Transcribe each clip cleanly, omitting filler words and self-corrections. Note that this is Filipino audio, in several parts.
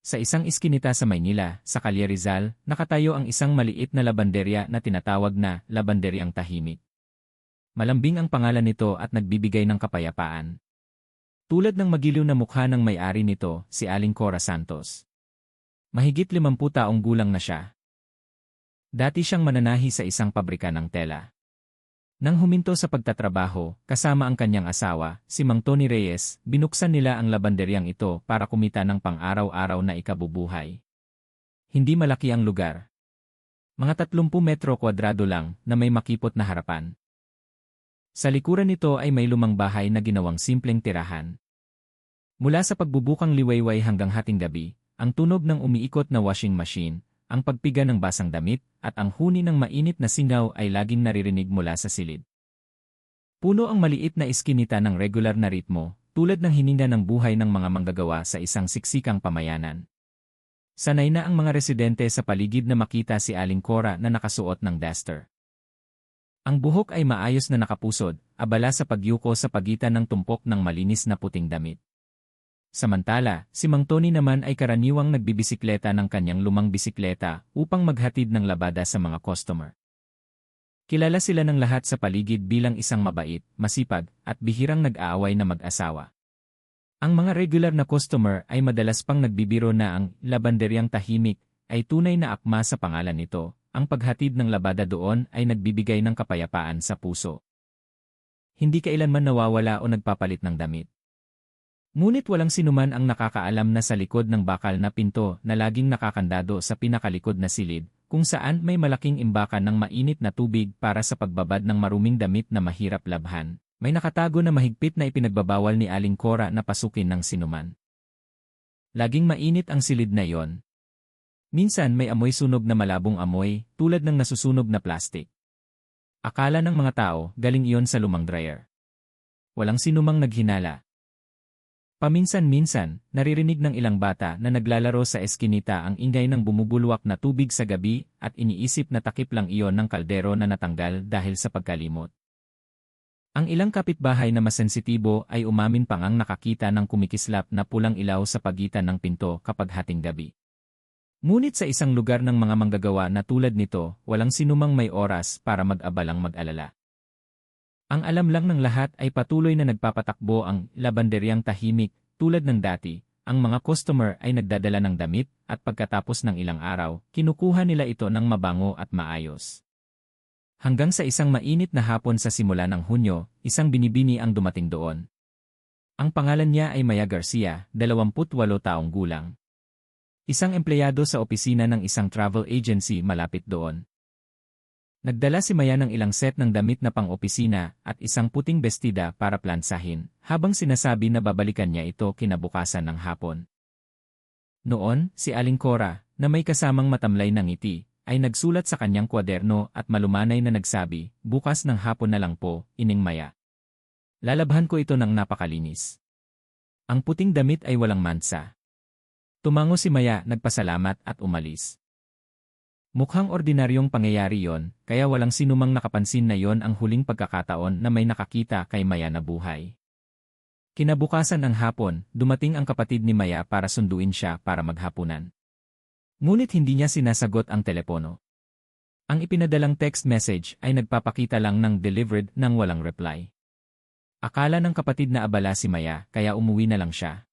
Sa isang iskinita sa Maynila, sa Calle Rizal, nakatayo ang isang maliit na labanderya na tinatawag na Labanderyang Tahimik. Malambing ang pangalan nito at nagbibigay ng kapayapaan. Tulad ng magiliw na mukha ng may-ari nito, si Aling Cora Santos. Mahigit 50 taong gulang na siya. Dati siyang mananahi sa isang pabrika ng tela. Nang huminto sa pagtatrabaho, kasama ang kanyang asawa, si Mang Tony Reyes, binuksan nila ang labanderyang ito para kumita ng pang-araw-araw na ikabubuhay. Hindi malaki ang lugar. Mga 30 metro kwadrado lang na may makipot na harapan. Sa likuran nito ay may lumang bahay na ginawang simpleng tirahan. Mula sa pagbubukang liwayway hanggang hating gabi, ang tunog ng umiikot na washing machine, ang pagpiga ng basang damit, at ang huni ng mainit na singaw ay laging naririnig mula sa silid. Puno ang maliit na iskinita ng regular na ritmo, tulad ng hininga ng buhay ng mga manggagawa sa isang siksikang pamayanan. Sanay na ang mga residente sa paligid na makita si Aling Cora na nakasuot ng duster. Ang buhok ay maayos na nakapusod, abala sa pagyuko sa pagitan ng tumpok ng malinis na puting damit. Samantala, si Mang Tony naman ay karaniwang nagbibisikleta ng kanyang lumang bisikleta upang maghatid ng labada sa mga customer. Kilala sila ng lahat sa paligid bilang isang mabait, masipag, at bihirang nag-aaway na mag-asawa. Ang mga regular na customer ay madalas pang nagbibiro na ang Labanderyang Tahimik ay tunay na akma sa pangalan nito. Ang paghatid ng labada doon ay nagbibigay ng kapayapaan sa puso. Hindi kailanman nawawala o nagpapalit ng damit. Ngunit walang sinuman ang nakakaalam na sa likod ng bakal na pinto na laging nakakandado sa pinakalikod na silid, kung saan may malaking imbakan ng mainit na tubig para sa pagbabad ng maruming damit na mahirap labhan, may nakatago na mahigpit na ipinagbabawal ni Aling Cora na pasukin ng sinuman. Laging mainit ang silid na iyon. Minsan may amoy sunog na malabong amoy, tulad ng nasusunog na plastik. Akala ng mga tao, galing iyon sa lumang dryer. Walang sinumang naghinala. Paminsan-minsan, naririnig ng ilang bata na naglalaro sa eskinita ang ingay ng bumubulwak na tubig sa gabi at iniisip na takip lang iyon ng kaldero na natanggal dahil sa pagkalimot. Ang ilang kapitbahay na masensitibo ay umamin pang ang nakakita ng kumikislap na pulang ilaw sa pagitan ng pinto kapag hating gabi. Ngunit sa isang lugar ng mga manggagawa na tulad nito, walang sinumang may oras para mag-abalang mag-alala. Ang alam lang ng lahat ay patuloy na nagpapatakbo ang Labanderyang Tahimik, tulad ng dati, ang mga customer ay nagdadala ng damit at pagkatapos ng ilang araw, kinukuha nila ito ng mabango at maayos. Hanggang sa isang mainit na hapon sa simula ng Hunyo, isang binibini ang dumating doon. Ang pangalan niya ay Maya Garcia, 28 taong gulang. Isang empleyado sa opisina ng isang travel agency malapit doon. Nagdala si Maya ng ilang set ng damit na pang-opisina at isang puting bestida para plansahin, habang sinasabi na babalikan niya ito kinabukasan ng hapon. Noon, si Aling Cora, na may kasamang matamlay na ngiti, ay nagsulat sa kanyang kwaderno at malumanay na nagsabi, "Bukas ng hapon na lang po, Ining Maya. Lalabhan ko ito ng napakalinis." Ang puting damit ay walang mansa. Tumango si Maya, nagpasalamat at umalis. Mukhang ordinaryong pangyayari yon, kaya walang sinumang nakapansin na yon ang huling pagkakataon na may nakakita kay Maya na buhay. Kinabukasan ng hapon, dumating ang kapatid ni Maya para sunduin siya para maghapunan. Ngunit hindi niya sinasagot ang telepono. Ang ipinadalang text message ay nagpapakita lang ng delivered nang walang reply. Akala ng kapatid na abala si Maya kaya umuwi na lang siya.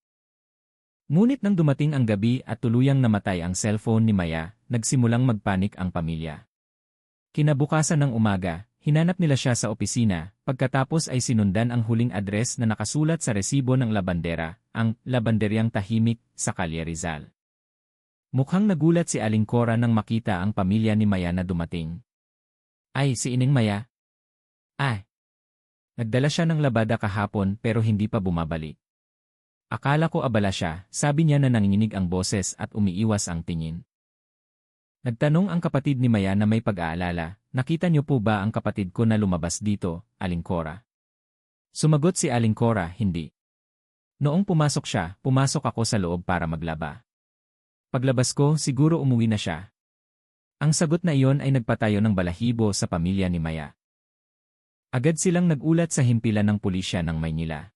Ngunit nang dumating ang gabi at tuluyang namatay ang cellphone ni Maya, nagsimulang magpanik ang pamilya. Kinabukasan ng umaga, hinanap nila siya sa opisina, pagkatapos ay sinundan ang huling address na nakasulat sa resibo ng labandera, ang Labanderyang Tahimik, sa Calle Rizal. Mukhang nagulat si Aling Cora nang makita ang pamilya ni Maya na dumating. "Ay, si Ining Maya? Ay! Nagdala siya ng labada kahapon pero hindi pa bumabalik. Akala ko abala siya," sabi niya na nanginginig ang boses at umiiwas ang tingin. Nagtanong ang kapatid ni Maya na may pag-aalala, "Nakita niyo po ba ang kapatid ko na lumabas dito, Aling Cora?" Sumagot si Aling Cora, "Hindi. Noong pumasok siya, pumasok ako sa loob para maglaba. Paglabas ko, siguro umuwi na siya." Ang sagot na iyon ay nagpatayo ng balahibo sa pamilya ni Maya. Agad silang nagulat sa himpilan ng pulisya ng Maynila.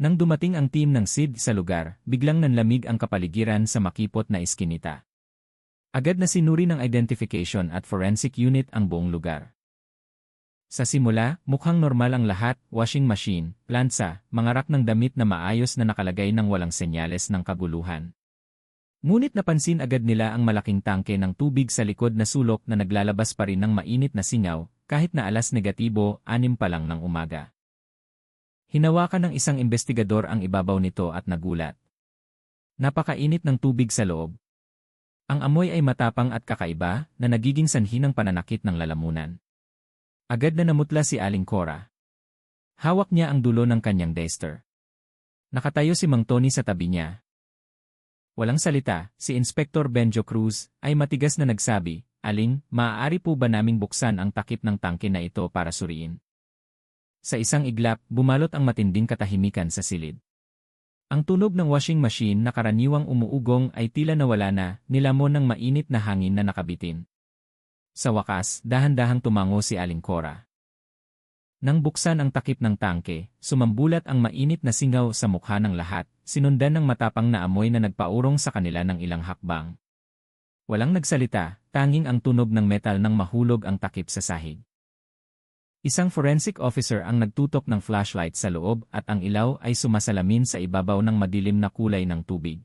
Nang dumating ang team ng SID sa lugar, biglang nanlamig ang kapaligiran sa makipot na iskinita. Agad na sinuri ng identification at forensic unit ang buong lugar. Sa simula, mukhang normal ang lahat, washing machine, plansa, mga rak ng damit na maayos na nakalagay ng walang senyales ng kaguluhan. Ngunit napansin agad nila ang malaking tangke ng tubig sa likod na sulok na naglalabas pa rin ng mainit na singaw, kahit na alas negatibo, 6 pa lang ng umaga. Hinawakan ng isang investigador ang ibabaw nito at nagulat. Napakainit ng tubig sa loob. Ang amoy ay matapang at kakaiba na nagiging sanhi ng pananakit ng lalamunan. Agad na namutla si Aling Cora. Hawak niya ang dulo ng kanyang duster. Nakatayo si Mang Tony sa tabi niya. Walang salita, si Inspector Benjo Cruz ay matigas na nagsabi, "Aling, maaari po ba naming buksan ang takip ng tangke na ito para suriin?" Sa isang iglap, bumalot ang matinding katahimikan sa silid. Ang tunog ng washing machine na karaniwang umuugong ay tila nawala na, nilamon ng mainit na hangin na nakabitin. Sa wakas, dahan-dahang tumango si Aling Cora. Nang buksan ang takip ng tangke, sumambulat ang mainit na singaw sa mukha ng lahat, sinundan ng matapang na amoy na nagpaurong sa kanila ng ilang hakbang. Walang nagsalita, tanging ang tunog ng metal nang mahulog ang takip sa sahig. Isang forensic officer ang nagtutok ng flashlight sa loob at ang ilaw ay sumasalamin sa ibabaw ng madilim na kulay ng tubig.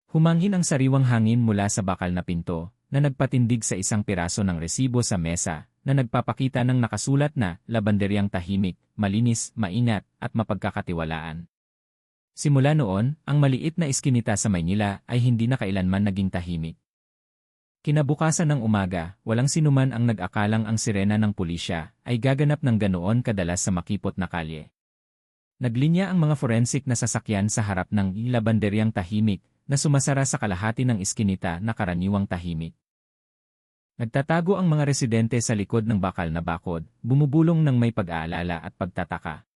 Humangin ang sariwang hangin mula sa bakal na pinto, na nagpatindig sa isang piraso ng resibo sa mesa, na nagpapakita ng nakasulat na labanderyang tahimik, malinis, maingat, at mapagkakatiwalaan. Simula noon, ang maliit na iskinita sa Maynila ay hindi na kailanman naging tahimik. Kinabukasan ng umaga, walang sinuman ang nag-akalang ang sirena ng pulisya ay gaganap ng ganoon kadalas sa makipot na kalye. Naglinya ang mga forensic na sasakyan sa harap ng labanderyang tahimik na sumasara sa kalahati ng iskinita na karaniwang tahimik. Nagtatago ang mga residente sa likod ng bakal na bakod, bumubulong ng may pag-aalala at pagtataka.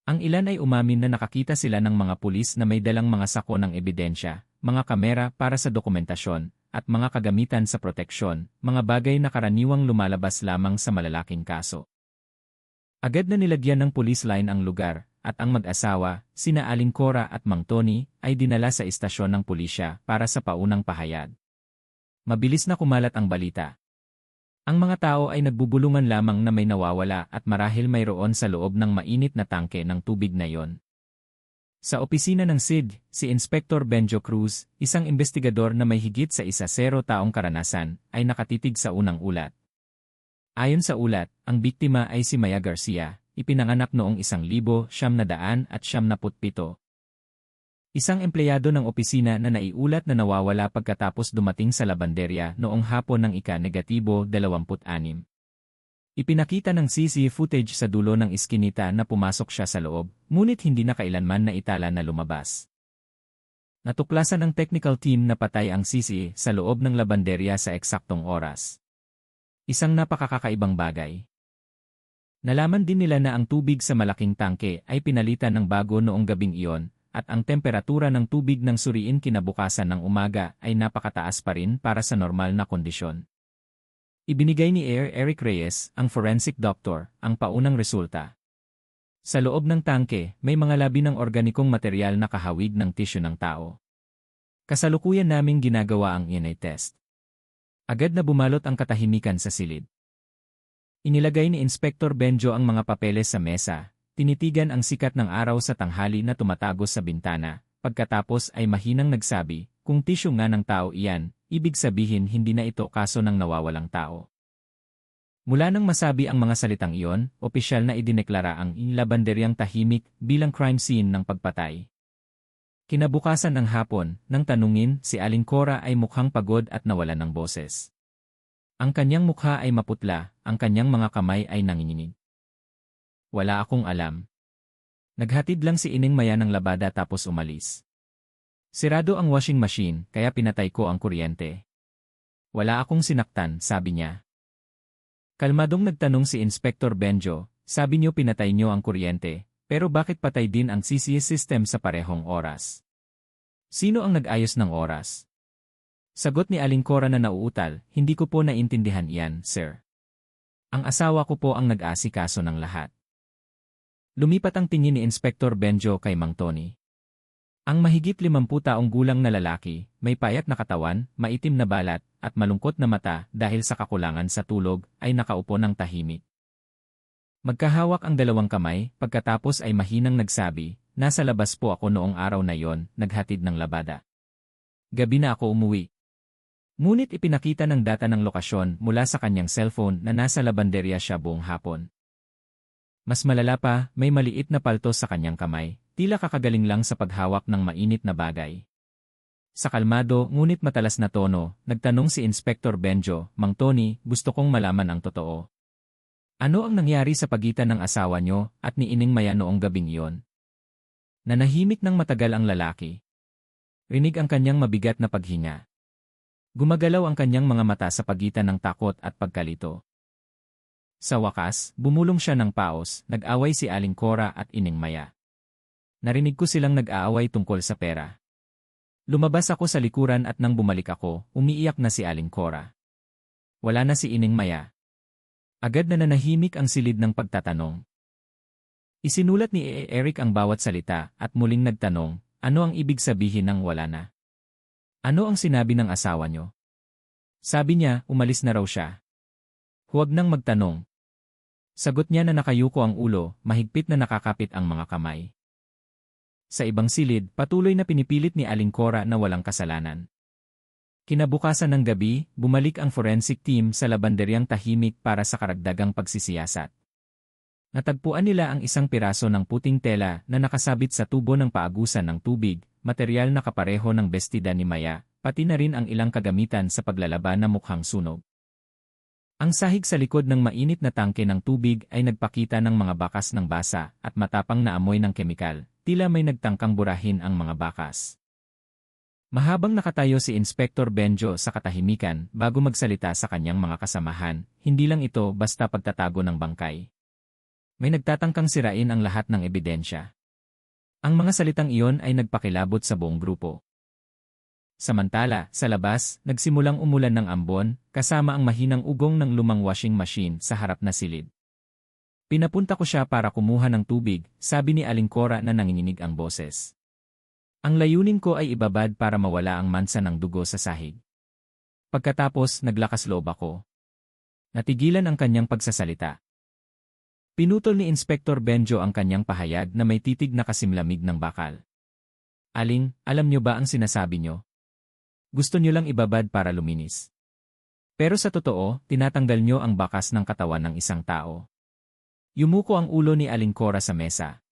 Ang ilan ay umamin na nakakita sila ng mga pulis na may dalang mga sako ng ebidensya, mga kamera para sa dokumentasyon, at mga kagamitan sa proteksyon, mga bagay na karaniwang lumalabas lamang sa malalaking kaso. Agad na nilagyan ng police line ang lugar, at ang mag-asawa, sina Aling Cora at Mang Tony, ay dinala sa istasyon ng pulisya para sa paunang pahayag. Mabilis na kumalat ang balita. Ang mga tao ay nagbubulungan lamang na may nawawala at marahil mayroon sa loob ng mainit na tangke ng tubig na yon. Sa opisina ng SID, si Inspector Benjo Cruz, isang investigador na may higit sa 10 taong karanasan, ay nakatitig sa unang ulat. Ayon sa ulat, ang biktima ay si Maya Garcia, ipinanganak noong 1997. Isang empleyado ng opisina na naiulat na nawawala pagkatapos dumating sa labanderya noong hapon ng ika-26. Ipinakita ng CC footage sa dulo ng iskinita na pumasok siya sa loob, ngunit hindi na kailanman naitala na lumabas. Natuklasan ng technical team na patay ang CC sa loob ng labanderya sa eksaktong oras. Isang napakakakaibang bagay. Nalaman din nila na ang tubig sa malaking tangke ay pinalitan ng bago noong gabing iyon, at ang temperatura ng tubig ng suriin kinabukasan ng umaga ay napakataas pa rin para sa normal na kondisyon. Ibinigay ni Eric Reyes, ang forensic doctor, ang paunang resulta. Sa loob ng tangke, may mga labi ng organikong materyal na kahawig ng tissue ng tao. Kasalukuyan naming ginagawa ang DNA test. Agad na bumalot ang katahimikan sa silid. Inilagay ni Inspector Benjo ang mga papeles sa mesa, tinitigan ang sikat ng araw sa tanghali na tumatagos sa bintana, pagkatapos ay mahinang nagsabi, kung tissue nga ng tao iyan, ibig sabihin hindi na ito kaso ng nawawalang tao. Mula nang masabi ang mga salitang iyon, opisyal na idineklara ang labanderyang tahimik bilang crime scene ng pagpatay. Kinabukasan ng hapon, nang tanungin, si Aling Cora ay mukhang pagod at nawalan ng boses. Ang kanyang mukha ay maputla, ang kanyang mga kamay ay nanginginig. Wala akong alam. Naghatid lang si Ining Maya ng labada tapos umalis. Sirado ang washing machine, kaya pinatay ko ang kuryente. Wala akong sinaktan, sabi niya. Kalmadong nagtanong si Inspector Benjo, sabi niyo pinatay niyo ang kuryente, pero bakit patay din ang CCS system sa parehong oras? Sino ang nag-ayos ng oras? Sagot ni Aling Cora na nauutal, hindi ko po naintindihan iyan, sir. Ang asawa ko po ang nag-asikaso ng lahat. Lumipat ang tingin ni Inspektor Benjo kay Mang Tony. Ang mahigit 50 taong gulang na lalaki, may payat na katawan, maitim na balat, at malungkot na mata dahil sa kakulangan sa tulog, ay nakaupo ng tahimik. Magkahawak ang dalawang kamay, pagkatapos ay mahinang nagsabi, "Nasa labas po ako noong araw na yon, naghatid ng labada. Gabi na ako umuwi." Ngunit ipinakita ng data ng lokasyon mula sa kanyang cellphone na nasa labanderya siya buong hapon. Mas malala pa, may maliit na paltos sa kanyang kamay, tila kakagaling lang sa paghawak ng mainit na bagay. Sa kalmado ngunit matalas na tono, nagtanong si Inspektor Benjo, "Mang Tony, gusto kong malaman ang totoo. Ano ang nangyari sa pagitan ng asawa nyo at ni Ining Maya noong gabing iyon?" Nanahimik ng matagal ang lalaki. Rinig ang kanyang mabigat na paghinga. Gumagalaw ang kanyang mga mata sa pagitan ng takot at pagkalito. Sa wakas, bumulong siya ng paos, nag-away si Aling Cora at Ining Maya. Narinig ko silang nag-aaway tungkol sa pera. Lumabas ako sa likuran at nang bumalik ako, umiiyak na si Aling Cora. Wala na si Ining Maya. Agad na nanahimik ang silid ng pagtatanong. Isinulat ni Eric ang bawat salita at muling nagtanong, "Ano ang ibig sabihin ng wala na? Ano ang sinabi ng asawa nyo?" Sabi niya, umalis na raw siya. Huwag nang magtanong. Sagot niya na nakayuko ang ulo, mahigpit na nakakapit ang mga kamay. Sa ibang silid, patuloy na pinipilit ni Aling Cora na walang kasalanan. Kinabukasan ng gabi, bumalik ang forensic team sa labanderyang tahimik para sa karagdagang pagsisiyasat. Natagpuan nila ang isang piraso ng puting tela na nakasabit sa tubo ng paagusan ng tubig, materyal na kapareho ng bestida ni Maya, pati na rin ang ilang kagamitan sa paglalaban na mukhang sunog. Ang sahig sa likod ng mainit na tangke ng tubig ay nagpakita ng mga bakas ng basa at matapang na amoy ng kemikal, tila may nagtangkang burahin ang mga bakas. Mahabang nakatayo si Inspektor Benjo sa katahimikan bago magsalita sa kanyang mga kasamahan, hindi lang ito basta pagtatago ng bangkay. May nagtatangkang sirain ang lahat ng ebidensya. Ang mga salitang iyon ay nagpakilabot sa buong grupo. Samantala, sa labas, nagsimulang umulan ng ambon, kasama ang mahinang ugong ng lumang washing machine sa harap na silid. "Pinapunta ko siya para kumuha ng tubig," sabi ni Aling Cora na nanginginig ang boses. "Ang layunin ko ay ibabad para mawala ang mansa ng dugo sa sahig." Pagkatapos, naglakas loob ako. Natigilan ang kanyang pagsasalita. Pinutol ni Inspektor Benjo ang kanyang pahayag na may titig na kasimlamig ng bakal. "Aling, alam nyo ba ang sinasabi nyo? Gusto nyo lang ibabad para luminis. Pero sa totoo, tinatanggal nyo ang bakas ng katawan ng isang tao." Yumuko ang ulo ni Aling Cora sa mesa.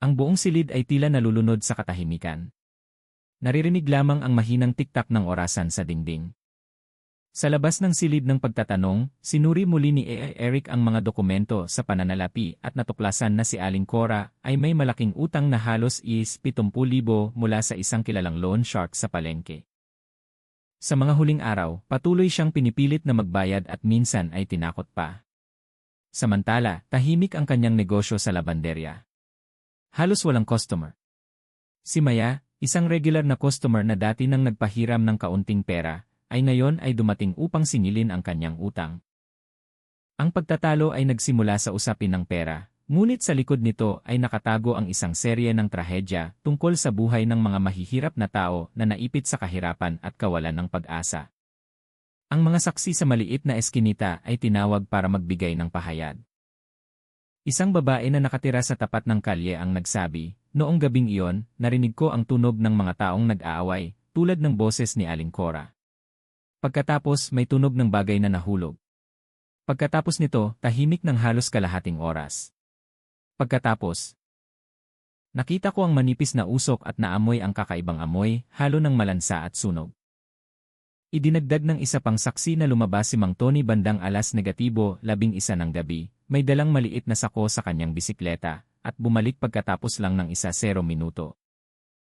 Ang buong silid ay tila nalulunod sa katahimikan. Naririnig lamang ang mahinang tiktak ng orasan sa dingding. Sa labas ng silid ng pagtatanong, sinuri muli ni Eric ang mga dokumento sa pananalapi at natuklasan na si Aling Cora ay may malaking utang na halos ₱70,000 mula sa isang kilalang loan shark sa palengke. Sa mga huling araw, patuloy siyang pinipilit na magbayad at minsan ay tinakot pa. Samantala, tahimik ang kanyang negosyo sa labanderya. Halos walang customer. Si Maya, isang regular na customer na dati nang nagpahiram ng kaunting pera, ay ngayon ay dumating upang singilin ang kanyang utang. Ang pagtatalo ay nagsimula sa usapin ng pera, ngunit sa likod nito ay nakatago ang isang serye ng trahedya tungkol sa buhay ng mga mahihirap na tao na naipit sa kahirapan at kawalan ng pag-asa. Ang mga saksi sa maliit na eskinita ay tinawag para magbigay ng pahayag. Isang babae na nakatira sa tapat ng kalye ang nagsabi, "Noong gabing iyon, narinig ko ang tunog ng mga taong nag-aaway, tulad ng boses ni Aling Cora. Pagkatapos may tunog ng bagay na nahulog. Pagkatapos nito, tahimik ng halos kalahating oras. Pagkatapos, nakita ko ang manipis na usok at naamoy ang kakaibang amoy, halo ng malansa at sunog." Idinagdag ng isa pang saksi na lumabas si Mang Tony bandang -11 ng gabi, may dalang maliit na sako sa kanyang bisikleta, at bumalik pagkatapos lang ng 10 minuto.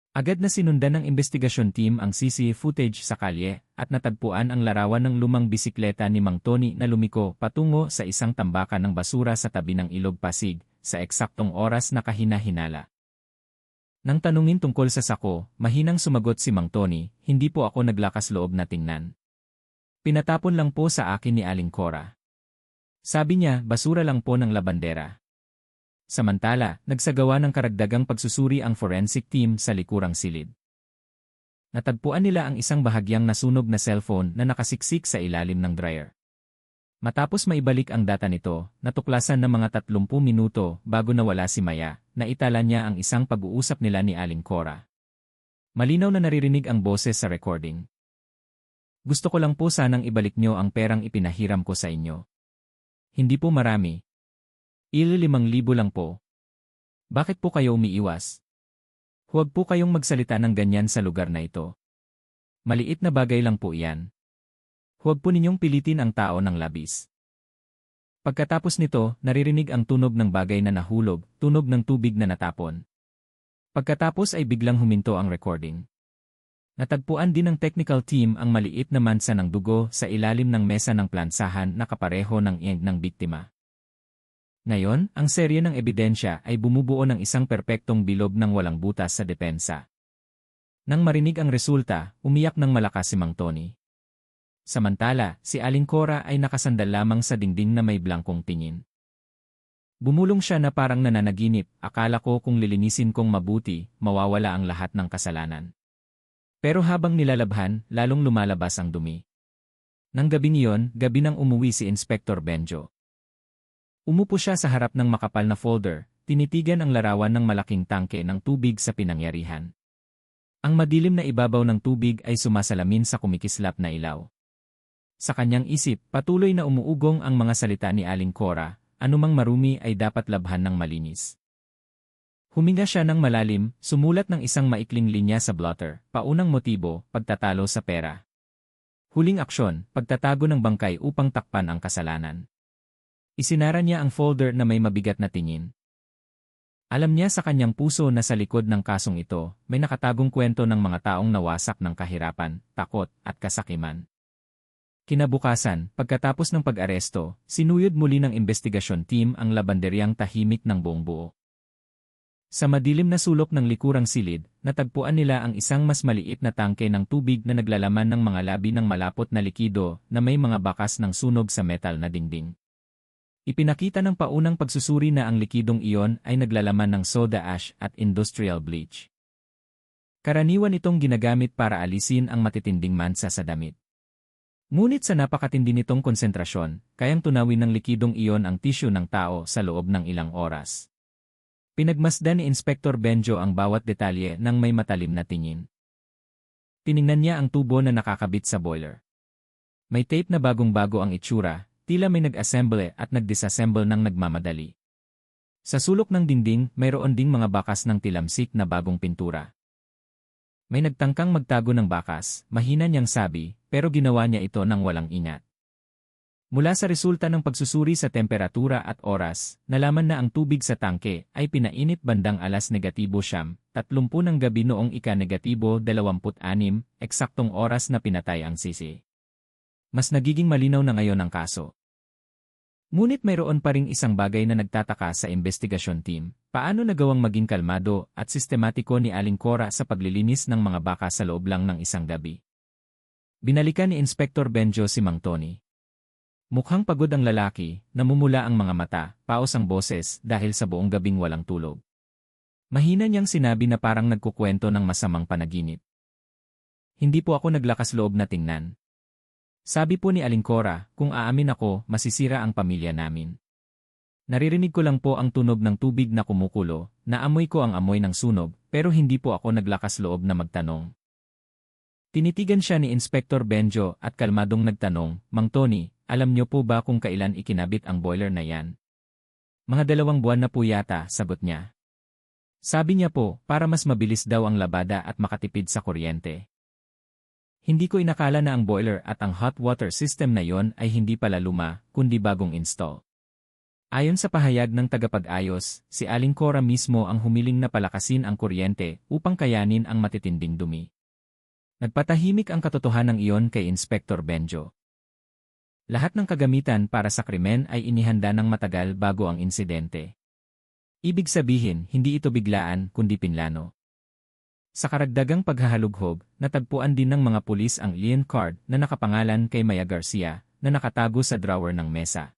Agad na sinundan ng investigasyon team ang CCTV footage sa kalye, at natagpuan ang larawan ng lumang bisikleta ni Mang Tony na lumiko patungo sa isang tambakan ng basura sa tabi ng Ilog Pasig, sa eksaktong oras na kahina-hinala. Nang tanungin tungkol sa sako, mahinang sumagot si Mang Tony, "Hindi po ako naglakas loob na tingnan. Pinatapon lang po sa akin ni Aling Cora. Sabi niya, basura lang po ng labandera." Samantala, nagsagawa ng karagdagang pagsusuri ang forensic team sa likurang silid. Natagpuan nila ang isang bahagyang nasunog na cellphone na nakasiksik sa ilalim ng dryer. Matapos maibalik ang data nito, natuklasan ng mga 30 minuto bago nawala si Maya, naitala niya ang isang pag-uusap nila ni Aling Cora. Malinaw na naririnig ang boses sa recording. Gusto ko lang po sanang ibalik nyo ang perang ipinahiram ko sa inyo. Hindi po marami. 5,000 lang po. Bakit po kayo umiiwas? Huwag po kayong magsalita ng ganyan sa lugar na ito. Maliit na bagay lang po iyan. Huwag po ninyong pilitin ang tao ng labis. Pagkatapos nito, naririnig ang tunog ng bagay na nahulog, tunog ng tubig na natapon. Pagkatapos ay biglang huminto ang recording. Natagpuan din ng technical team ang maliit na mansa ng dugo sa ilalim ng mesa ng plansahan na kapareho ng iyong ng biktima. Ngayon, ang serye ng ebidensya ay bumubuo ng isang perpektong bilog ng walang butas sa depensa. Nang marinig ang resulta, umiyak ng malakas si Mang Tony. Samantala, si Aling Cora ay nakasandal lamang sa dingding na may blangkong tingin. Bumulong siya na parang nananaginip, akala ko kung lilinisin kong mabuti, mawawala ang lahat ng kasalanan. Pero habang nilalabhan, lalong lumalabas ang dumi. Nang gabing iyon, gabi nang umuwi si Inspector Benjo. Umupo siya sa harap ng makapal na folder, tinitigan ang larawan ng malaking tangke ng tubig sa pinangyarihan. Ang madilim na ibabaw ng tubig ay sumasalamin sa kumikislap na ilaw. Sa kanyang isip, patuloy na umuugong ang mga salita ni Aling Cora, anumang marumi ay dapat labhan ng malinis. Huminga siya ng malalim, sumulat ng isang maikling linya sa blotter, paunang motibo, pagtatalo sa pera. Huling aksyon, pagtatago ng bangkay upang takpan ang kasalanan. Isinara niya ang folder na may mabigat na tingin. Alam niya sa kanyang puso na sa likod ng kasong ito, may nakatagong kwento ng mga taong nawasak ng kahirapan, takot, at kasakiman. Kinabukasan, pagkatapos ng pag-aresto, sinuyod muli ng investigasyon team ang labanderyang tahimik ng buong buo. Sa madilim na sulok ng likurang silid, natagpuan nila ang isang mas maliit na tangke ng tubig na naglalaman ng mga labi ng malapot na likido na may mga bakas ng sunog sa metal na dingding. Ipinakita ng paunang pagsusuri na ang likidong iyon ay naglalaman ng soda ash at industrial bleach. Karaniwan itong ginagamit para alisin ang matitinding mansa sa damit. Ngunit sa napakatindi nitong konsentrasyon, kayang tunawin ng likidong iyon ang tissue ng tao sa loob ng ilang oras. Pinagmasdan ni Inspector Benjo ang bawat detalye ng may matalim na tingin. Tiningnan niya ang tubo na nakakabit sa boiler. May tape na bagong-bago ang itsura, tila may nag-assemble at nag-disassemble ng nagmamadali. Sa sulok ng dingding, mayroon ding mga bakas ng tilamsik na bagong pintura. May nagtangkang magtago ng bakas, mahina niyang sabi, pero ginawa niya ito nang walang ingat. Mula sa resulta ng pagsusuri sa temperatura at oras, nalaman na ang tubig sa tangke ay pinainit bandang alas -30 ng gabi noong ika-26, eksaktong oras na pinatay ang sisi. Mas nagiging malinaw na ngayon ang kaso. Ngunit mayroon pa ring isang bagay na nagtataka sa investigasyon team, paano nagawang maging kalmado at sistematiko ni Aling Cora sa paglilinis ng mga baka sa loob lang ng isang gabi. Binalikan ni Inspector Benjo si Mang Tony. Mukhang pagod ang lalaki, namumula ang mga mata, paos ang boses dahil sa buong gabing walang tulog. Mahina niyang sinabi na parang nagkukwento ng masamang panaginip. Hindi po ako naglakas loob na tingnan. Sabi po ni Aling Cora, kung aamin ako, masisira ang pamilya namin. Naririnig ko lang po ang tunog ng tubig na kumukulo, naamoy ko ang amoy ng sunog, pero hindi po ako naglakas loob na magtanong. Tinitigan siya ni Inspector Benjo at kalmadong nagtanong, Mang Tony, alam niyo po ba kung kailan ikinabit ang boiler na yan? Mga 2 buwan na po yata, sagot niya. Sabi niya po, para mas mabilis daw ang labada at makatipid sa kuryente. Hindi ko inakala na ang boiler at ang hot water system na yon ay hindi pala luma, kundi bagong install. Ayon sa pahayag ng tagapag-ayos, si Aling Cora mismo ang humiling na palakasin ang kuryente upang kayanin ang matitinding dumi. Nagpatahimik ang katotohanan iyon kay Inspector Benjo. Lahat ng kagamitan para sa krimen ay inihanda ng matagal bago ang insidente. Ibig sabihin, hindi ito biglaan kundi pinlano. Sa karagdagang paghahalughog, natagpuan din ng mga pulis ang lien card na nakapangalan kay Maya Garcia na nakatago sa drawer ng mesa.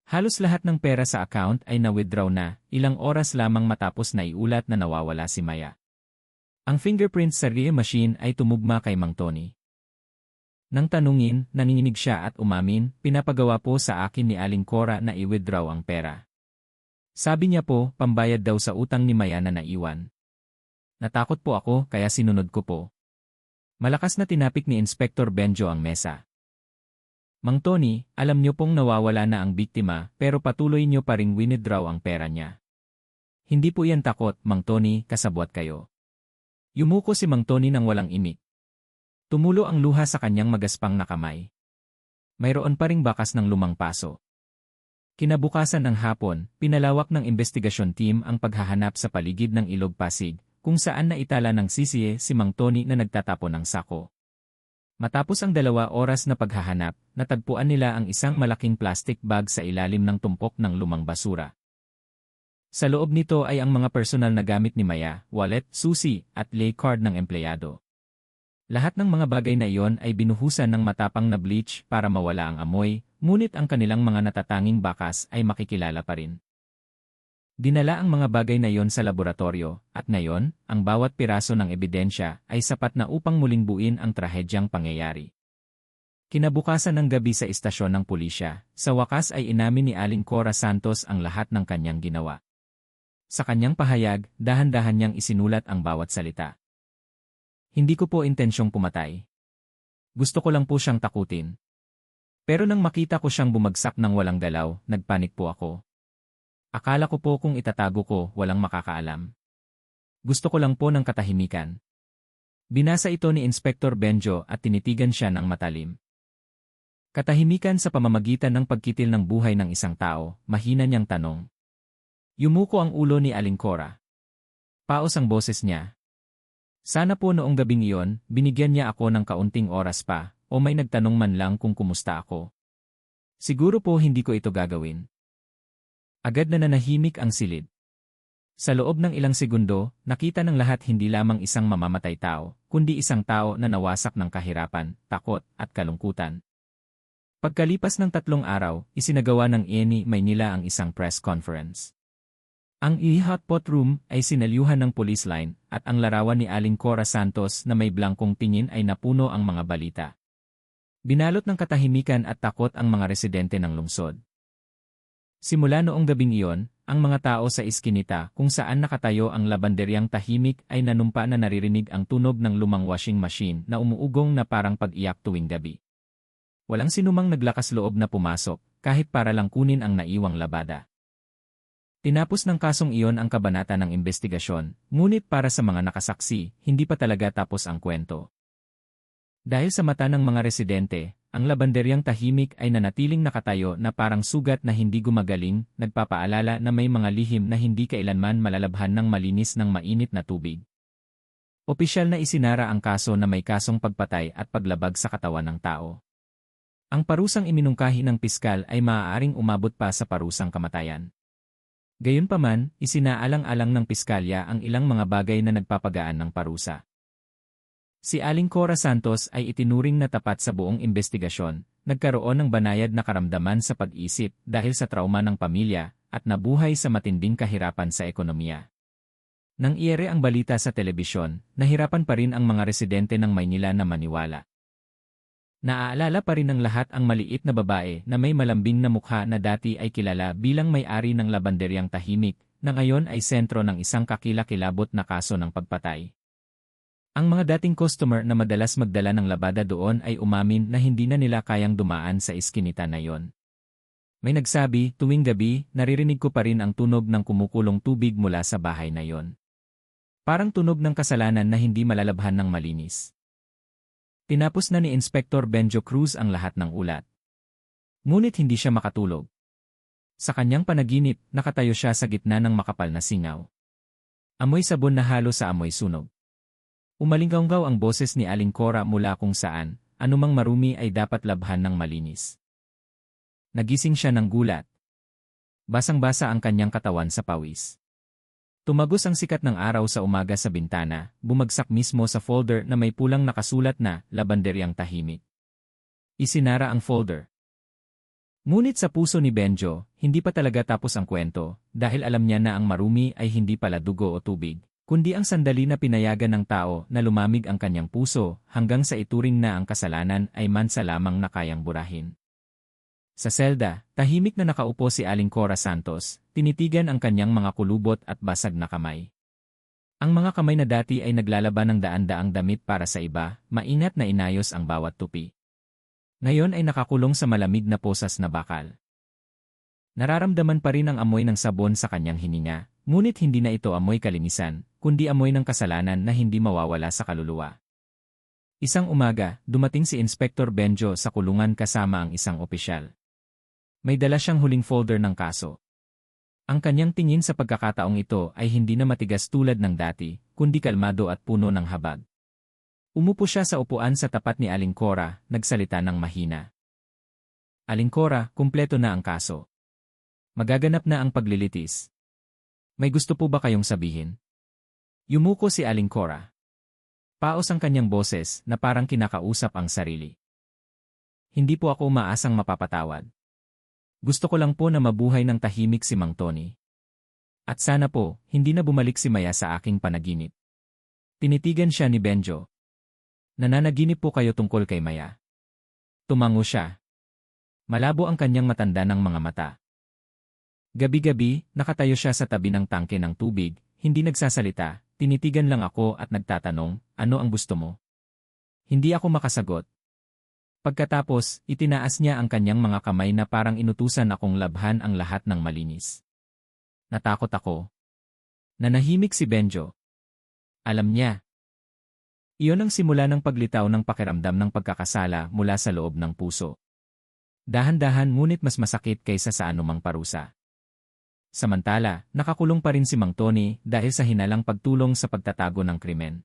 Halos lahat ng pera sa account ay na-withdraw na, ilang oras lamang matapos na iulat na nawawala si Maya. Ang fingerprints sa RIE machine ay tumugma kay Mang Tony. Nang tanungin, nanginginig siya at umamin, pinapagawa po sa akin ni Aling Cora na i-withdraw ang pera. Sabi niya po, pambayad daw sa utang ni Maya na naiwan. Natakot po ako kaya sinunod ko po. Malakas na tinapik ni Inspector Benjo ang mesa. Mang Tony, alam niyo pong nawawala na ang biktima pero patuloy niyo pa ring winidraw ang pera niya. Hindi po yan takot, Mang Tony, kasabwat kayo. Yumuko si Mang Tony nang walang imik. Tumulo ang luha sa kanyang magaspang na kamay. Mayroon pa ring bakas ng lumang paso. Kinabukasan ng hapon, pinalawak ng investigasyon team ang paghahanap sa paligid ng Ilog Pasig, kung saan naitala ng sisiye si Mang Tony na nagtatapon ng sako. Matapos ang 2 oras na paghahanap, natagpuan nila ang isang malaking plastic bag sa ilalim ng tumpok ng lumang basura. Sa loob nito ay ang mga personal na gamit ni Maya, wallet, susi, at lay card ng empleyado. Lahat ng mga bagay na iyon ay binuhusan ng matapang na bleach para mawala ang amoy, ngunit ang kanilang mga natatanging bakas ay makikilala pa rin. Dinala ang mga bagay na iyon sa laboratorio, at ngayon, ang bawat piraso ng ebidensya ay sapat na upang muling buuin ang trahedyang pangyayari. Kinabukasan ng gabi sa istasyon ng pulisya, sa wakas ay inamin ni Aling Cora Santos ang lahat ng kanyang ginawa. Sa kanyang pahayag, dahan-dahan niyang isinulat ang bawat salita. Hindi ko po intensyong pumatay. Gusto ko lang po siyang takutin. Pero nang makita ko siyang bumagsak ng walang galaw, nagpanik po ako. Akala ko po kung itatago ko, walang makakaalam. Gusto ko lang po ng katahimikan. Binasa ito ni Inspector Benjo at tinitigan siya ng matalim. Katahimikan sa pamamagitan ng pagkitil ng buhay ng isang tao, mahina niyang tanong. Yumuko ang ulo ni Aling Cora. Paos ang boses niya. Sana po noong gabing iyon, binigyan niya ako ng kaunting oras pa, o may nagtanong man lang kung kumusta ako. Siguro po hindi ko ito gagawin. Agad na nanahimik ang silid. Sa loob ng ilang segundo, nakita ng lahat hindi lamang isang mamamatay tao, kundi isang tao na nawasak ng kahirapan, takot, at kalungkutan. Pagkalipas ng 3 araw, isinagawa ng ENI Maynila ang isang press conference. Ang hotpot room ay sinalyuhan ng police line, at ang larawan ni Aling Cora Santos na may blankong tingin ay napuno ang mga balita. Binalot ng katahimikan at takot ang mga residente ng lungsod. Simula noong gabing iyon, ang mga tao sa iskinita kung saan nakatayo ang labanderyang tahimik ay nanumpa na naririnig ang tunog ng lumang washing machine na umuugong na parang pag-iyak tuwing gabi. Walang sinumang naglakas loob na pumasok, kahit para lang kunin ang naiwang labada. Tinapos ng kasong iyon ang kabanata ng investigasyon, ngunit para sa mga nakasaksi, hindi pa talaga tapos ang kwento. Dahil sa mata ng mga residente, ang labanderyang tahimik ay nanatiling nakatayo na parang sugat na hindi gumagaling, nagpapaalala na may mga lihim na hindi kailanman malalabhan ng malinis ng mainit na tubig. Opisyal na isinara ang kaso na may kasong pagpatay at paglabag sa katawan ng tao. Ang parusang iminungkahi ng piskal ay maaaring umabot pa sa parusang kamatayan. Gayunpaman, isinaalang-alang ng piskalya ang ilang mga bagay na nagpapagaan ng parusa. Si Aling Cora Santos ay itinuring na tapat sa buong investigasyon, nagkaroon ng banayad na karamdaman sa pag-isip dahil sa trauma ng pamilya, at nabuhay sa matinding kahirapan sa ekonomiya. Nang iere ang balita sa telebisyon, nahirapan pa rin ang mga residente ng Maynila na maniwala. Naaalala pa rin ng lahat ang maliit na babae na may malambing na mukha na dati ay kilala bilang may-ari ng labanderyang tahimik, na ngayon ay sentro ng isang kakilakilabot na kaso ng pagpatay. Ang mga dating customer na madalas magdala ng labada doon ay umamin na hindi na nila kayang dumaan sa iskinita na yon. May nagsabi, tuwing gabi, naririnig ko pa rin ang tunog ng kumukulong tubig mula sa bahay na yon. Parang tunog ng kasalanan na hindi malalabhan ng malinis. Tinapos na ni Inspector Benjo Cruz ang lahat ng ulat. Ngunit hindi siya makatulog. Sa kanyang panaginip, nakatayo siya sa gitna ng makapal na singaw. Amoy sabon na halo sa amoy sunog. Umalinggaw ang boses ni Aling Cora mula kung saan, anumang marumi ay dapat labhan ng malinis. Nagising siya ng gulat. Basang-basa ang kanyang katawan sa pawis. Tumagos ang sikat ng araw sa umaga sa bintana, bumagsak mismo sa folder na may pulang nakasulat na Labanderyang Tahimik. Isinara ang folder. Ngunit sa puso ni Benjo, hindi pa talaga tapos ang kwento, dahil alam niya na ang marumi ay hindi pala dugo o tubig, kundi ang sandali na pinayagan ng tao na lumamig ang kanyang puso hanggang sa ituring na ang kasalanan ay mansa lamang na kayang burahin. Sa selda, tahimik na nakaupo si Aling Cora Santos, tinitigan ang kanyang mga kulubot at basag na kamay. Ang mga kamay na dati ay naglalaban ng daan-daang damit para sa iba, maingat na inayos ang bawat tupi. Ngayon ay nakakulong sa malamig na posas na bakal. Nararamdaman pa rin ang amoy ng sabon sa kanyang hininga, ngunit hindi na ito amoy kalinisan, kundi amoy ng kasalanan na hindi mawawala sa kaluluwa. Isang umaga, dumating si Inspector Benjo sa kulungan kasama ang isang opisyal. May dala siyang huling folder ng kaso. Ang kanyang tingin sa pagkakataong ito ay hindi na matigas tulad ng dati, kundi kalmado at puno ng habag. Umupo siya sa upuan sa tapat ni Aling Cora, nagsalita ng mahina. Aling Cora, kumpleto na ang kaso. Magaganap na ang paglilitis. May gusto po ba kayong sabihin? Yumuko si Aling Cora. Paos ang kanyang boses na parang kinakausap ang sarili. Hindi po ako umaasang mapapatawad. Gusto ko lang po na mabuhay ng tahimik si Mang Tony. At sana po, hindi na bumalik si Maya sa aking panaginip. Tinitigan siya ni Benjo. Nananaginip po kayo tungkol kay Maya. Tumango siya. Malabo ang kanyang matanda ng mga mata. Gabi-gabi, nakatayo siya sa tabi ng tangke ng tubig, hindi nagsasalita, tinitigan lang ako at nagtatanong, ano ang gusto mo? Hindi ako makasagot. Pagkatapos, itinaas niya ang kanyang mga kamay na parang inutusan akong labhan ang lahat ng malinis. Natakot ako. Nanahimik si Benjo. Alam niya. Iyon ang simula ng paglitaw ng pakiramdam ng pagkakasala mula sa loob ng puso. Dahan-dahan ngunit mas masakit kaysa sa anumang parusa. Samantala, nakakulong pa rin si Mang Tony dahil sa hinalang pagtulong sa pagtatago ng krimen.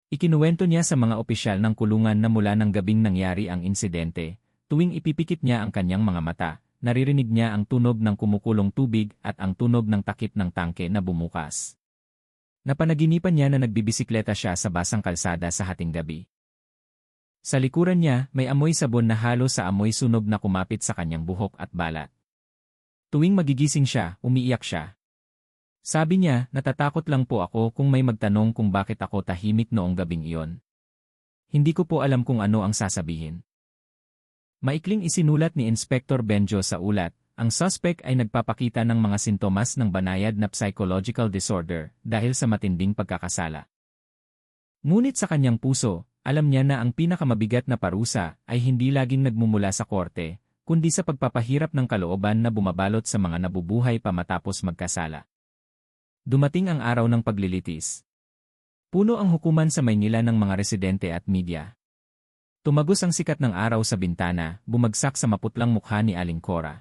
Ikinuwento niya sa mga opisyal ng kulungan na mula ng gabing nangyari ang insidente, tuwing ipipikit niya ang kanyang mga mata, naririnig niya ang tunog ng kumukulong tubig at ang tunog ng takip ng tangke na bumukas. Napanaginipan niya na nagbibisikleta siya sa basang kalsada sa hating gabi. Sa likuran niya, may amoy sabon na halo sa amoy sunog na kumapit sa kanyang buhok at balat. Tuwing magigising siya, umiiyak siya. Sabi niya, natatakot lang po ako kung may magtanong kung bakit ako tahimik noong gabing iyon. Hindi ko po alam kung ano ang sasabihin. Maikling isinulat ni Inspector Benjo sa ulat, ang suspect ay nagpapakita ng mga sintomas ng banayad na psychological disorder dahil sa matinding pagkakasala. Ngunit sa kanyang puso, alam niya na ang pinakamabigat na parusa ay hindi laging nagmumula sa korte, kundi sa pagpapahirap ng kalooban na bumabalot sa mga nabubuhay pa matapos magkasala. Dumating ang araw ng paglilitis. Puno ang hukuman sa Maynila ng mga residente at media. Tumagos ang sikat ng araw sa bintana, bumagsak sa maputlang mukha ni Aling Cora.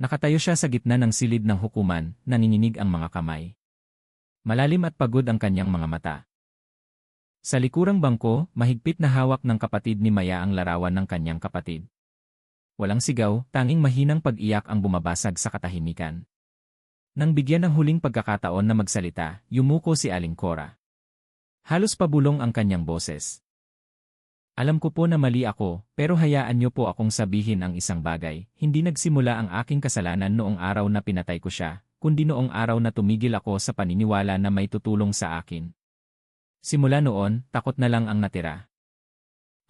Nakatayo siya sa gitna ng silid ng hukuman, nanginginig ang mga kamay. Malalim at pagod ang kanyang mga mata. Sa likurang bangko, mahigpit na hawak ng kapatid ni Maya ang larawan ng kanyang kapatid. Walang sigaw, tanging mahinang pag-iyak ang bumabasag sa katahimikan. Nang bigyan ng huling pagkakataon na magsalita, yumuko si Aling Cora. Halos pabulong ang kanyang boses. Alam ko po na mali ako, pero hayaan niyo po akong sabihin ang isang bagay. Hindi nagsimula ang aking kasalanan noong araw na pinatay ko siya, kundi noong araw na tumigil ako sa paniniwala na may tutulong sa akin. Simula noon, takot na lang ang natira.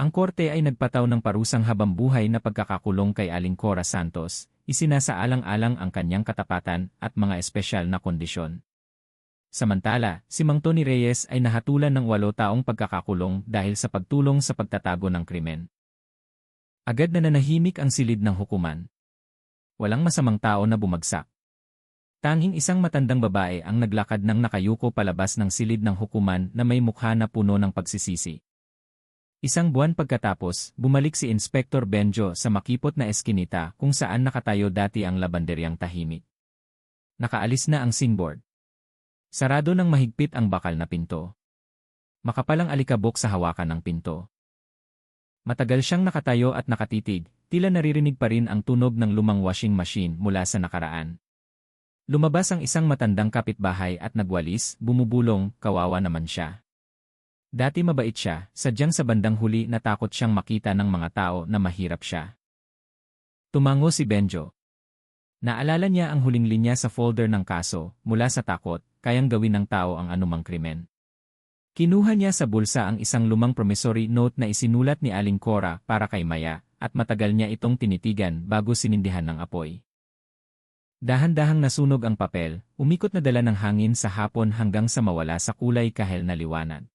Ang korte ay nagpataw ng parusang habambuhay na pagkakakulong kay Aling Cora Santos, isinasaalang-alang ang kanyang katapatan at mga espesyal na kondisyon. Samantala, si Mang Tony Reyes ay nahatulan ng 8 taong pagkakakulong dahil sa pagtulong sa pagtatago ng krimen. Agad na nanahimik ang silid ng hukuman. Walang masamang tao na bumagsak. Tanging isang matandang babae ang naglakad ng nakayuko palabas ng silid ng hukuman na may mukha na puno ng pagsisisi. Isang buwan pagkatapos, bumalik si Inspector Benjo sa makipot na eskinita kung saan nakatayo dati ang labanderyang tahimik. Nakaalis na ang singboard. Sarado ng mahigpit ang bakal na pinto. Makapalang alikabok sa hawakan ng pinto. Matagal siyang nakatayo at nakatitig, tila naririnig pa rin ang tunog ng lumang washing machine mula sa nakaraan. Lumabas ang isang matandang kapitbahay at nagwalis, bumubulong, kawawa naman siya. Dati mabait siya, sadyang sa bandang huli natakot siyang makita ng mga tao na mahirap siya. Tumango si Benjo. Naalala niya ang huling linya sa folder ng kaso, mula sa takot, kayang gawin ng tao ang anumang krimen. Kinuha niya sa bulsa ang isang lumang promissory note na isinulat ni Aling Cora para kay Maya, at matagal niya itong tinitigan bago sinindihan ng apoy. Dahan-dahang nasunog ang papel, umikot na dala ng hangin sa hapon hanggang sa mawala sa kulay kahel na liwanag.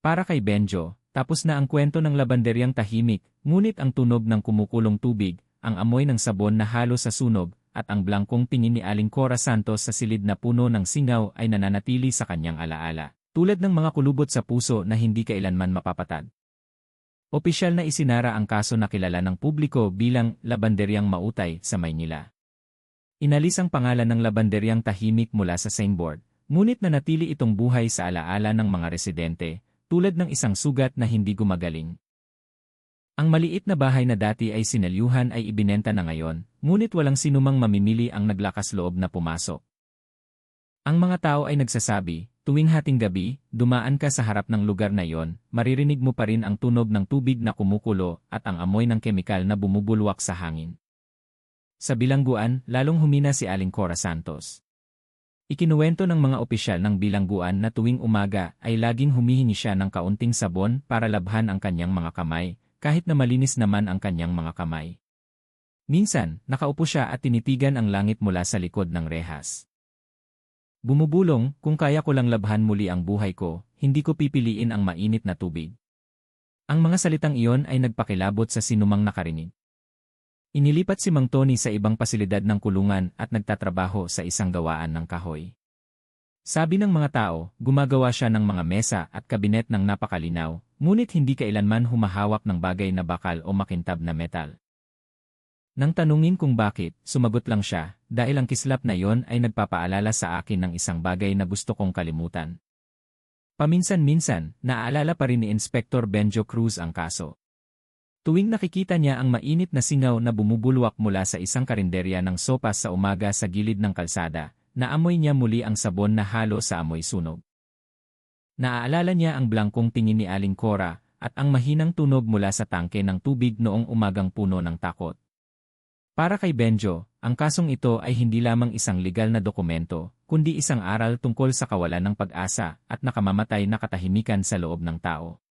Para kay Benjo, tapos na ang kwento ng labanderyang tahimik, ngunit ang tunog ng kumukulong tubig, ang amoy ng sabon na halo sa sunog, at ang blangkong tingin ni Aling Cora Santos sa silid na puno ng singaw ay nananatili sa kanyang alaala, tulad ng mga kulubot sa puso na hindi kailanman mapapatag. Opisyal na isinara ang kaso na kilala ng publiko bilang Labanderyang Mautay sa Maynila. Inalis ang pangalan ng labanderyang tahimik mula sa signboard, ngunit nanatili itong buhay sa alaala ng mga residente, tulad ng isang sugat na hindi gumagaling. Ang maliit na bahay na dati ay sinalyuhan ay ibinenta na ngayon, ngunit walang sinumang mamimili ang naglakas loob na pumasok. Ang mga tao ay nagsasabi, tuwing hating gabi, dumaan ka sa harap ng lugar na iyon, maririnig mo pa rin ang tunog ng tubig na kumukulo at ang amoy ng kemikal na bumubulwak sa hangin. Sa bilangguan, lalong humina si Aling Cora Santos. Ikinuwento ng mga opisyal ng bilangguan na tuwing umaga ay laging humihingi siya ng kaunting sabon para labhan ang kanyang mga kamay, kahit na malinis naman ang kanyang mga kamay. Minsan, nakaupo siya at tinitigan ang langit mula sa likod ng rehas. Bumubulong, kung kaya ko lang labhan muli ang buhay ko, hindi ko pipiliin ang mainit na tubig. Ang mga salitang iyon ay nagpakilabot sa sinumang nakarinig. Inilipat si Mang Tony sa ibang pasilidad ng kulungan at nagtatrabaho sa isang gawaan ng kahoy. Sabi ng mga tao, gumagawa siya ng mga mesa at kabinet ng napakalinaw, ngunit hindi kailanman humahawak ng bagay na bakal o makintab na metal. Nang tanungin kung bakit, sumagot lang siya, dahil ang kislap na iyon ay nagpapaalala sa akin ng isang bagay na gusto kong kalimutan. Paminsan-minsan, naaalala pa rin ni Inspector Benjo Cruz ang kaso. Tuwing nakikita niya ang mainit na singaw na bumubulwak mula sa isang karinderya ng sopas sa umaga sa gilid ng kalsada, naamoy niya muli ang sabon na halo sa amoy sunog. Naaalala niya ang blangkong tingin ni Aling Cora at ang mahinang tunog mula sa tangke ng tubig noong umagang puno ng takot. Para kay Benjo, ang kasong ito ay hindi lamang isang legal na dokumento, kundi isang aral tungkol sa kawalan ng pag-asa at nakamamatay na katahimikan sa loob ng tao.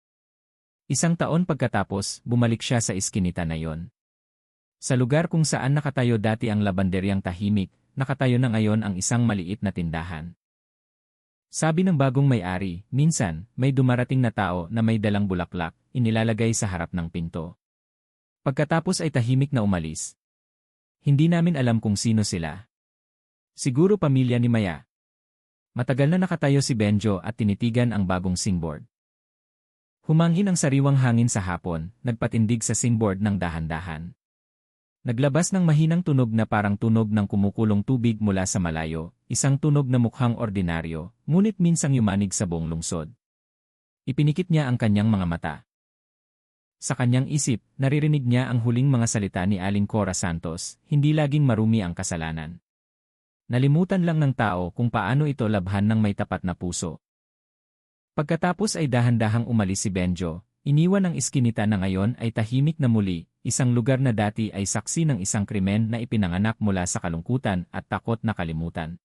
Isang taon pagkatapos, bumalik siya sa iskinita na yon. Sa lugar kung saan nakatayo dati ang labanderyang tahimik, nakatayo na ngayon ang isang maliit na tindahan. Sabi ng bagong may-ari, minsan, may dumarating na tao na may dalang bulaklak, inilalagay sa harap ng pinto. Pagkatapos ay tahimik na umalis. Hindi namin alam kung sino sila. Siguro pamilya ni Maya. Matagal na nakatayo si Benjo at tinitigan ang bagong singboard. Humangin ang sariwang hangin sa hapon, nagpatindig sa singboard ng dahan-dahan. Naglabas ng mahinang tunog na parang tunog ng kumukulong tubig mula sa malayo, isang tunog na mukhang ordinaryo, ngunit minsang yumanig sa buong lungsod. Ipinikit niya ang kanyang mga mata. Sa kanyang isip, naririnig niya ang huling mga salita ni Aling Cora Santos, hindi laging marumi ang kasalanan. Nalimutan lang ng tao kung paano ito labhan ng may tapat na puso. Pagkatapos ay dahan-dahang umalis si Benjo, iniwan ang iskinita na ngayon ay tahimik na muli, isang lugar na dati ay saksi ng isang krimen na ipinanganak mula sa kalungkutan at takot na kalimutan.